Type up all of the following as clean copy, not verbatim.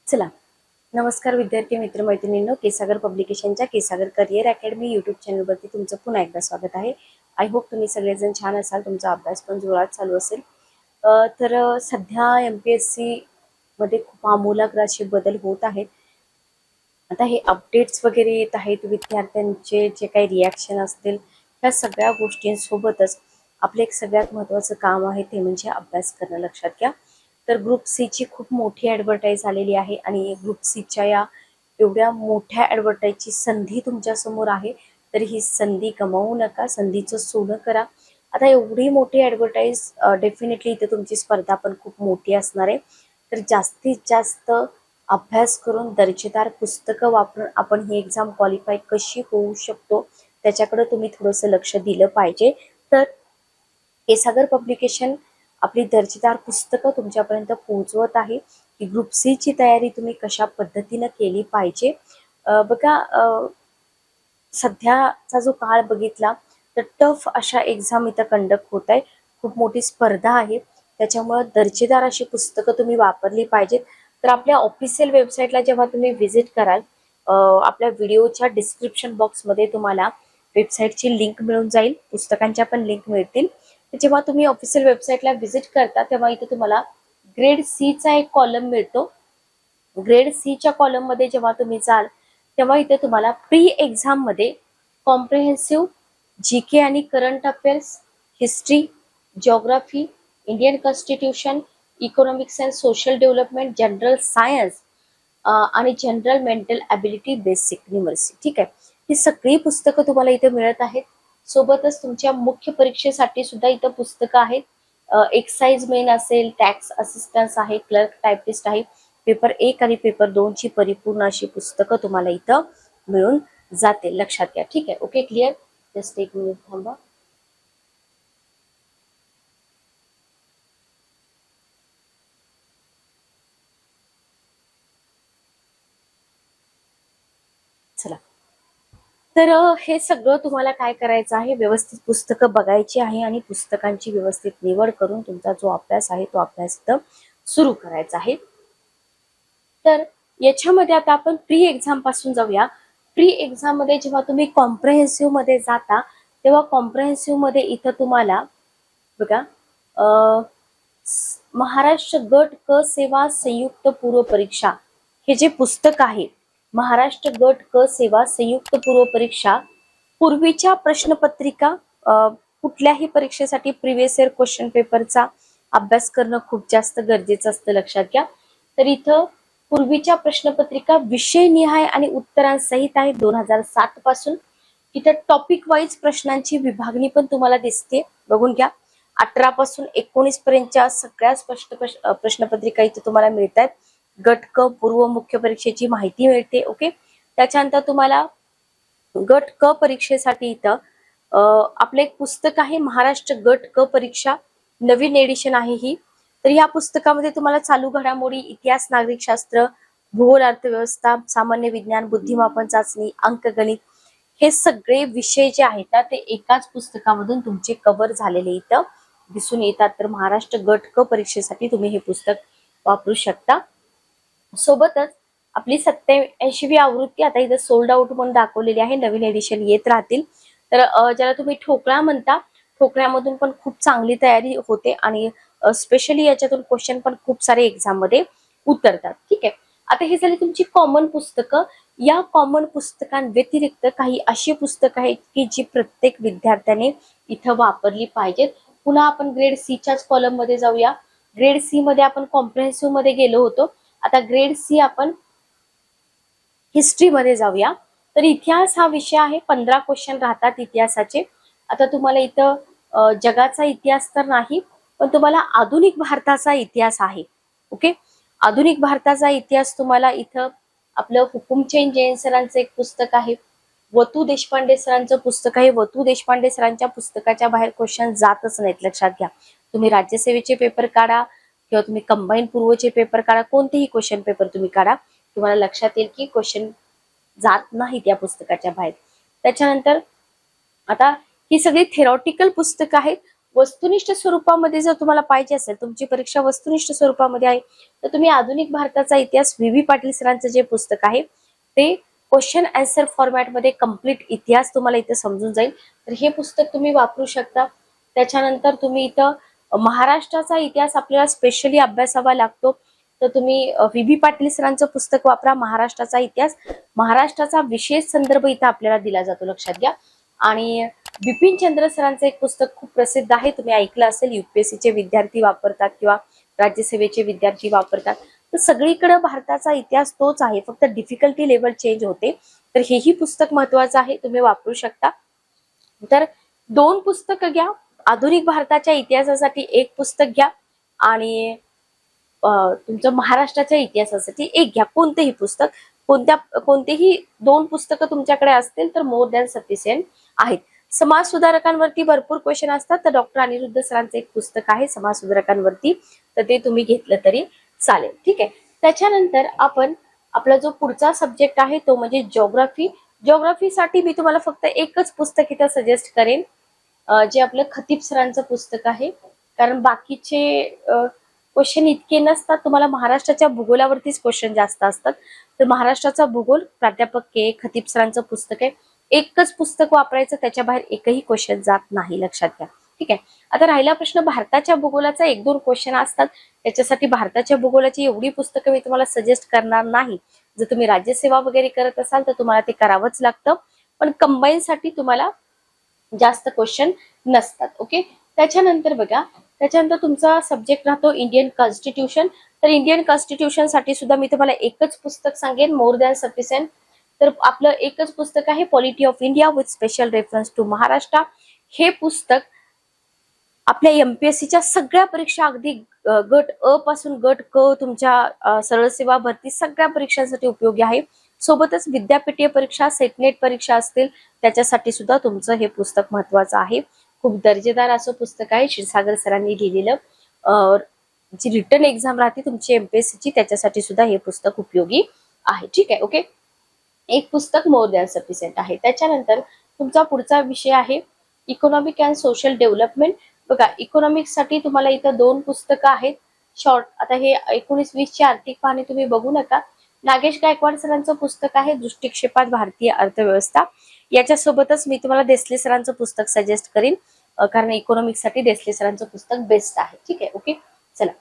चला, नमस्कार विद्यार्थी मित्र मैत्रिणींनो, केसागर पब्लिकेशनच्या केसागर करिअर अकॅडमी यूट्यूब चॅनलवरती तुमचं पुन्हा एकदा स्वागत आहे. आय होप तुम्ही सगळेजण छान असाल, तुमचा अभ्यास पण जोरात चालू असेल. सध्या MPSC मध्ये खूप आमूलाग्र असे बदल होत आहेत. आता हे अपडेट्स वगैरे येत आहेत, विद्यार्थ्यांचे जे काही रिॲक्शन असतील ह्या सगळ्या गोष्टींसोबतच आपलं एक सगळ्यात महत्त्वाचं काम आहे ते म्हणजे अभ्यास करणं. लक्षात घ्या. तर ग्रुप सी ची खूप मोठी ॲडव्हर्टाईज आलेली आहे आणि ग्रुप सीच्या या एवढ्या मोठ्या ॲडव्हर्टाईजची संधी तुमच्या समोर आहे, तर ही संधी गमावू नका, संधीचं सोनं करा. आता एवढी मोठी ॲडव्हर्टाईज डेफिनेटली इथे तुमची स्पर्धा पण खूप मोठी असणार आहे. तर जास्तीत जास्त अभ्यास करून दर्जेदार पुस्तकं वापरून आपण ही एक्झाम क्वालिफाय कशी होऊ शकतो त्याच्याकडे तुम्ही थोडंसं लक्ष दिलं पाहिजे. तर केसागर पब्लिकेशन आपली दर्जेदार पुस्तकं तुमच्यापर्यंत पोहोचवत आहे की ग्रुप सी ची तयारी तुम्ही कशा पद्धतीनं केली पाहिजे. बघा, सध्याचा जो काळ बघितला तर टफ अशा एक्झाम इथं कंडक्ट होत आहे, खूप मोठी स्पर्धा आहे, त्याच्यामुळे दर्जेदार अशी पुस्तकं तुम्ही वापरली पाहिजेत. तर आपल्या ऑफिशियल वेबसाईटला जेव्हा तुम्ही व्हिजिट कराल, आपल्या व्हिडिओच्या डिस्क्रिप्शन बॉक्समध्ये तुम्हाला वेबसाईटची लिंक मिळून जाईल, पुस्तकांच्या पण लिंक मिळतील. जेव्हा तुम्ही ऑफिशियल वेबसाईटला व्हिजिट करता तेव्हा इथे तुम्हाला ग्रेड सी चा एक कॉलम मिळतो. ग्रेड सी च्या कॉलम मध्ये जेव्हा तुम्ही जाल तेव्हा इथे तुम्हाला प्री एक्झाम मध्ये कॉम्प्रिहेन्सिव्ह जीके आणि current affairs, history, geography, Indian constitution, economics and social development, general science आणि general mental ability basic numeracy, ठीक आहे, ही सगळी पुस्तकं तुम्हाला इथे मिळत आहेत. सोबतच तुमच्या मुख्य परीक्षेसाठी सुद्धा इथं पुस्तकं आहेत. एक्साइज मेन असेल, टॅक्स असिस्टन्स आहे, क्लर्क टायपिस्ट आहे, पेपर 1 आणि पेपर 2 ची परिपूर्ण अशी पुस्तकं तुम्हाला इथं मिळून जाते. लक्षात घ्या, ठीक आहे. Okay, clear. जस्ट एक मिनिट थांबा. चला, तर हे सगळं तुम्हाला काय करायचं आहे, व्यवस्थित पुस्तकं बघायची आहे आणि पुस्तकांची व्यवस्थित निवड करून तुमचा जो अभ्यास आहे तो अभ्यास इथं सुरू करायचा आहे. तर याच्यामध्ये आता आपण प्री एक्झाम पासून जाऊया. प्री एक्झाम मध्ये जेव्हा तुम्ही कॉम्प्रिहेन्सिव्ह मध्ये जाता तेव्हा कॉम्प्रिहेन्सिव्ह मध्ये इथं तुम्हाला बघा, महाराष्ट्र गट क सेवा संयुक्त पूर्व परीक्षा हे जे पुस्तक आहे, महाराष्ट्र गट क सेवा संयुक्त पूर्व परीक्षा, पूर्वीच्या प्रश्नपत्रिका, कुठल्याही परीक्षेसाठी प्रिव्हियस इयर क्वेश्चन पेपरचा अभ्यास करणं खूप जास्त गरजेचं असतं. लक्षात घ्या. तर इथं पूर्वीच्या प्रश्नपत्रिका विषयनिहाय आणि उत्तरांसहित आहे 2007 पासून. इथं टॉपिक वाईज प्रश्नांची विभागणी पण तुम्हाला दिसते, बघून घ्या. 18 पासून 19 पर्यंतच्या सगळ्या स्पष्ट प्रश्नपत्रिका इथे तुम्हाला मिळत आहेत. गट क पूर्व मुख्य परीक्षेची माहिती मिळते. ओके, त्याच्यानंतर तुम्हाला गट क परीक्षेसाठी इथं आपलं एक पुस्तक आहे, महाराष्ट्र गट क परीक्षा, नवीन एडिशन आहे ही. तर या पुस्तकामध्ये तुम्हाला चालू घडामोडी, इतिहास, नागरिकशास्त्र, भूगोल, अर्थव्यवस्था, सामान्य विज्ञान, बुद्धिमापन चाचणी, अंकगणित हे सगळे विषय जे आहेत ना ते एकाच पुस्तकामधून तुमचे कव्हर झालेले इथं दिसून येतात. तर महाराष्ट्र गट क परीक्षेसाठी तुम्ही हे पुस्तक वापरू शकता. सोबतच आपली 87वी आवृत्ती आता इथं सोल्ड आउट म्हणून दाखवलेली आहे, नवीन एडिशन येत राहतील. तर ज्याला तुम्ही ठोकळा म्हणता, ठोकळ्यामधून पण खूप चांगली तयारी होते आणि स्पेशली याच्यातून क्वेश्चन पण खूप सारे एक्झाम मध्ये उतरतात. ठीक आहे. आता हे झाली तुमची कॉमन पुस्तकं. या कॉमन पुस्तकांव्यतिरिक्त काही अशी पुस्तकं आहेत की जी प्रत्येक विद्यार्थ्याने इथं वापरली पाहिजेत. पुन्हा आपण ग्रेड सी च्याच कॉलम मध्ये जाऊया. ग्रेड सी मध्ये आपण कॉम्प्रिहेन्सिव्ह मध्ये गेलो होतो, आता ग्रेड सी आपण हिस्ट्री मध्ये जाऊया. तर इतिहास हा विषय आहे, 15 क्वेश्चन राहतात इतिहासाचे. आता तुम्हाला इथं जगाचा इतिहास तर नाही, पण तुम्हाला आधुनिक भारताचा इतिहास आहे. ओके, आधुनिक भारताचा इतिहास तुम्हाला इथं आपलं हुकुमचंद जैन सरांचं एक पुस्तक आहे, वतू देशपांडे सरांचं पुस्तक आहे. वतू देशपांडे सरांच्या पुस्तकाच्या बाहेर क्वेश्चन जातच नाहीत. लक्षात घ्या. तुम्ही राज्यसेवेचे पेपर काढा किंवा तुम्ही कंबाईन पूर्वचे पेपर काढा, कोणतेही क्वेश्चन पेपर तुम्ही काढा, तुम्हाला लक्षात येईल की क्वेश्चन जात नाहीत या पुस्तकाच्या बाहेर. त्याच्यानंतर आता ही सगळी थेरॉटिकल पुस्तकं आहेत. वस्तुनिष्ठ स्वरूपामध्ये जर तुम्हाला पाहिजे असेल, तुमची परीक्षा वस्तुनिष्ठ स्वरूपामध्ये आहे, तर तुम्ही आधुनिक भारताचा इतिहास व्ही पाटील सरांचं जे पुस्तक आहे ते क्वेश्चन आन्सर फॉर्मॅटमध्ये कम्प्लीट इतिहास तुम्हाला इथे समजून जाईल, तर हे पुस्तक तुम्ही वापरू शकता. त्याच्यानंतर तुम्ही इथं महाराष्ट्राचा इतिहास आपल्याला स्पेशली अभ्यासावा लागतो, तर तुम्ही व्ही पाटील सरांचं पुस्तक वापरा, महाराष्ट्राचा इतिहास. महाराष्ट्राचा विशेष संदर्भ इथं आपल्याला दिला जातो, लक्षात घ्या. आणि बिपिन चंद्र सरांचं एक पुस्तक खूप प्रसिद्ध आहे, तुम्ही ऐकलं असेल, युपीएससीचे विद्यार्थी वापरतात किंवा राज्यसेवेचे विद्यार्थी वापरतात. तर सगळीकडे भारताचा इतिहास तोच आहे, फक्त डिफिकल्टी लेवल चेंज होते. तर हेही पुस्तक महत्वाचं आहे, तुम्ही वापरू शकता. तर 2 पुस्तकं घ्या, आधुनिक भारताच्या इतिहासासाठी एक पुस्तक घ्या आणि तुमचं महाराष्ट्राच्या इतिहासासाठी एक घ्या. कोणतेही पुस्तक, कोणतेही 2 पुस्तकं तुमच्याकडे असतील तर मोर दॅन सफिशियंट आहेत. समाज सुधारकांवरती भरपूर क्वेश्चन असतात, तर डॉक्टर अनिरुद्ध सरांचं एक पुस्तक आहे समाज सुधारकांवरती, तर ते तुम्ही घेतलं तरी चालेल. ठीक आहे. त्याच्यानंतर आपण आपला जो पुढचा सब्जेक्ट आहे तो म्हणजे जिओग्राफी. जिओग्राफीसाठी मी तुम्हाला फक्त एकच पुस्तक इथं सजेस्ट करेन, जे आपलं खतीब सरांचं पुस्तक आहे, कारण बाकीचे क्वेश्चन इतके नसतात. तुम्हाला महाराष्ट्राच्या भूगोलावरतीच क्वेश्चन जास्त असतात, तर महाराष्ट्राचा भूगोल प्राध्यापक के खतीब सरांचं पुस्तक आहे. एकच पुस्तक वापरायचं, त्याच्या बाहेर एकही क्वेश्चन जात नाही, लक्षात घ्या. ठीक आहे. आता राहिला प्रश्न भारताच्या भूगोलाचा, 1-2 क्वेश्चन असतात, त्याच्यासाठी भारताच्या भूगोलाची एवढी पुस्तकं मी तुम्हाला सजेस्ट करणार नाही. जर तुम्ही राज्यसेवा वगैरे करत असाल तर तुम्हाला ते करावंच लागतं, पण कंबाईन साठी तुम्हाला जास्त क्वेश्चन नसतात. ओके. त्याच्यानंतर बघा, त्याच्यानंतर तुमचा सब्जेक्ट राहतो इंडियन कॉन्स्टिट्यूशन. तर इंडियन कॉन्स्टिट्यूशन साठी सुद्धा मी तुम्हाला एकच पुस्तक सांगेन, मोर दॅन सफिशियंट. तर आपलं एकच पुस्तक आहे polity of India with special reference to Maharashtra. हे पुस्तक आपल्या एमपीएससीच्या सगळ्या परीक्षा, अगदी गट अ पासून गट क, तुमच्या सरळ सेवा भरती सगळ्या परीक्षांसाठी उपयोगी आहे. सोबतच विद्यापीठीय परीक्षा, सेटनेट परीक्षा असतील त्याच्यासाठी सुद्धा तुमचं हे पुस्तक महत्वाचं आहे. खूप दर्जेदार असं पुस्तक आहे, क्षीरसागर सरांनी लिहिलेलं. जी रिटर्न एक्झाम राहते तुमची एमपीएससीची, त्याच्यासाठी सुद्धा हे पुस्तक उपयोगी आहे. ठीक आहे. ओके. एक पुस्तक मोर दॅन सफिशियंट आहे. त्याच्यानंतर तुमचा पुढचा विषय आहे इकॉनॉमिक अँड सोशल डेव्हलपमेंट. बघा, इकॉनॉमिक्स साठी तुम्हाला इथं 2 पुस्तकं आहेत शॉर्ट. आता हे 19-20 ची आर्थिक पाहणी तुम्ही बघू नका. नागेश गायकवाड सरांचं पुस्तक आहे दृष्टिक्षेपात भारतीय अर्थव्यवस्था. याच्यासोबतच मी तुम्हाला देसले सरांचं पुस्तक सजेस्ट करीन, कारण इकॉनॉमिक्स साठी देसले सरांचं पुस्तक बेस्ट आहे. ठीक आहे. ओके. चला,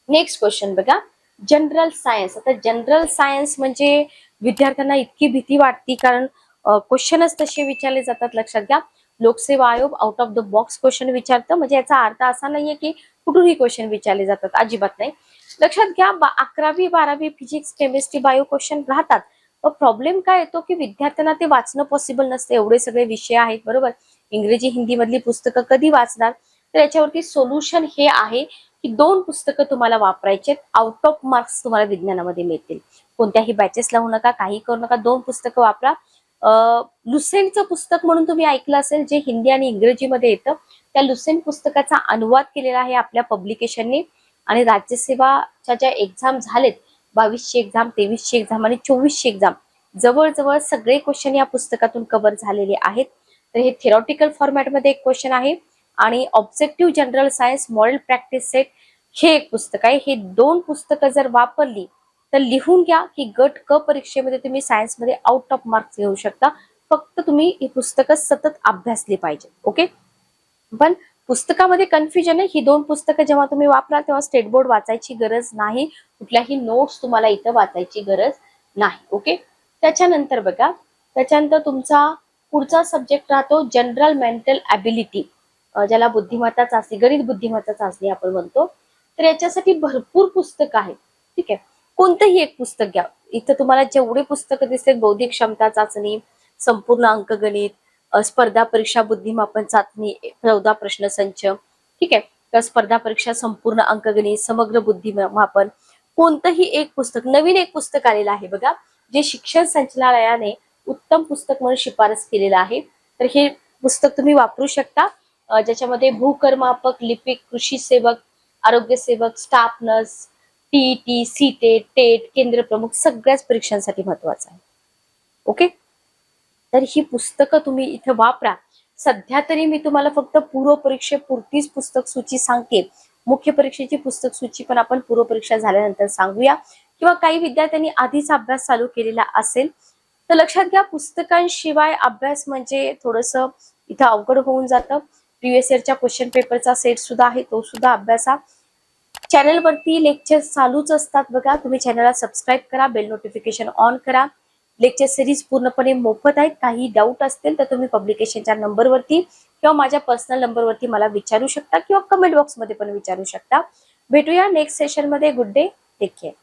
नेक्स्ट क्वेश्चन बघा, जनरल सायन्स. आता जनरल सायन्स म्हणजे विद्यार्थ्यांना इतकी भीती वाटते, कारण क्वेश्चनच तसे विचारले जातात, लक्षात घ्या. लोकसेवा आयोग out of the box question विचारतं, म्हणजे याचा अर्थ असा नाहीये की कुठूनही क्वेश्चन विचारले जातात, अजिबात नाही. लक्षात घ्या, 11वी 12वी फिजिक्स केमिस्ट्री बायो क्वेश्चन राहतात. पण प्रॉब्लेम काय येतो की विद्यार्थ्यांना ते वाचणं पॉसिबल नसतं, एवढे सगळे विषय आहेत, बरोबर. इंग्रजी हिंदी मधली पुस्तकं कधी वाचणार. तर याच्यावरती सोल्युशन हे आहे की 2 पुस्तकं तुम्हाला वापरायचे, आउट ऑफ मार्क्स तुम्हाला विज्ञानामध्ये मिळतील. कोणत्याही बॅचेस लावू नका, काही करू नका, 2 पुस्तकं वापरा. लुसेंटचं पुस्तक म्हणून तुम्ही ऐकलं असेल, जे हिंदी आणि इंग्रजीमध्ये येतं. त्या लुसेंट पुस्तकाचा अनुवाद केलेला आहे आपल्या पब्लिकेशनने. आणि राज्यसेवाच्या ज्या एक्झाम झालेत, 22ची एक्झाम, 23ची एक्झाम आणि 24ची एक्झाम, जवळजवळ सगळे क्वेश्चन या पुस्तकातून कव्हर झालेले आहेत. तर हे थेरॉटिकल फॉर्मॅटमध्ये एक क्वेश्चन आहे आणि objective general science model practice set हे एक पुस्तक आहे. हे 2 पुस्तकं जर वापरली तर लिहून घ्या की गट क परीक्षेमध्ये तुम्ही सायन्समध्ये आउट ऑफ मार्क्स घेऊ शकता. फक्त तुम्ही ही पुस्तकं सतत अभ्यासली पाहिजे. ओके. पण पुस्तकामध्ये कन्फ्युजन आहे, ही 2 पुस्तकं जेव्हा तुम्ही वापरा तेव्हा स्टेट बोर्ड वाचायची गरज नाही, कुठल्याही नोट्स तुम्हाला इथं वाचायची गरज नाही. ओके. त्याच्यानंतर बघा, त्याच्यानंतर तुमचा पुढचा सब्जेक्ट राहतो जनरल मेंटल ॲबिलिटी, ज्याला बुद्धिमत्ता चाचणी, गणित बुद्धिमत्ता चाचणी आपण म्हणतो. तर याच्यासाठी भरपूर पुस्तकं आहेत. ठीक आहे. कोणतंही एक पुस्तक घ्या, इथं तुम्हाला जेवढे पुस्तकं दिसतील, बौद्धिक क्षमता चाचणी, संपूर्ण अंकगणित, स्पर्धा परीक्षा बुद्धिमापन चाचणी, 14 प्रश्न संच. ठीक आहे. तर स्पर्धा परीक्षा संपूर्ण अंकगणित, समग्र बुद्धिमापन, कोणतंही एक पुस्तक. नवीन एक पुस्तक आलेलं आहे बघा, जे शिक्षण संचालनालयाने उत्तम पुस्तक म्हणून शिफारस केलेलं आहे. तर हे पुस्तक तुम्ही वापरू शकता, ज्याच्यामध्ये भूकरमापक, लिपिक, कृषी सेवक, आरोग्य सेवक, staff nurse, TET, CTET, TET, केंद्र प्रमुख सगळ्याच परीक्षांसाठी महत्वाचं आहे. ओके. तर ही पुस्तकं तुम्ही इथे वापरा. सध्या तरी मी तुम्हाला फक्त पूर्व परीक्षेपुरतीच पुस्तक सूची सांगते. मुख्य परीक्षेची पुस्तक सूची पण आपण पूर्व परीक्षा झाल्यानंतर सांगूया, किंवा काही विद्यार्थ्यांनी आधीच अभ्यास चालू केलेला असेल तर लक्षात घ्या, पुस्तकांशिवाय अभ्यास म्हणजे थोडस इथं अवघड होऊन जातं. प्रिव्हियस इयरच्या क्वेश्चन पेपरचा सेट सुद्धा आहे, तो सुद्धा अभ्यासा. चॅनलवरती लेक्चर चालूच असतात बघा, तुम्ही चॅनलला सबस्क्राईब करा, बेल नोटिफिकेशन ऑन करा. लेक्चर सिरीज पूर्णपणे मोफत आहेत. काही डाऊट असतील तर तुम्ही पब्लिकेशनच्या नंबरवरती किंवा माझ्या पर्सनल नंबरवरती मला विचारू शकता, किंवा कमेंट बॉक्समध्ये पण विचारू शकता. भेटूया नेक्स्ट सेशन मध्ये. Good day, take care.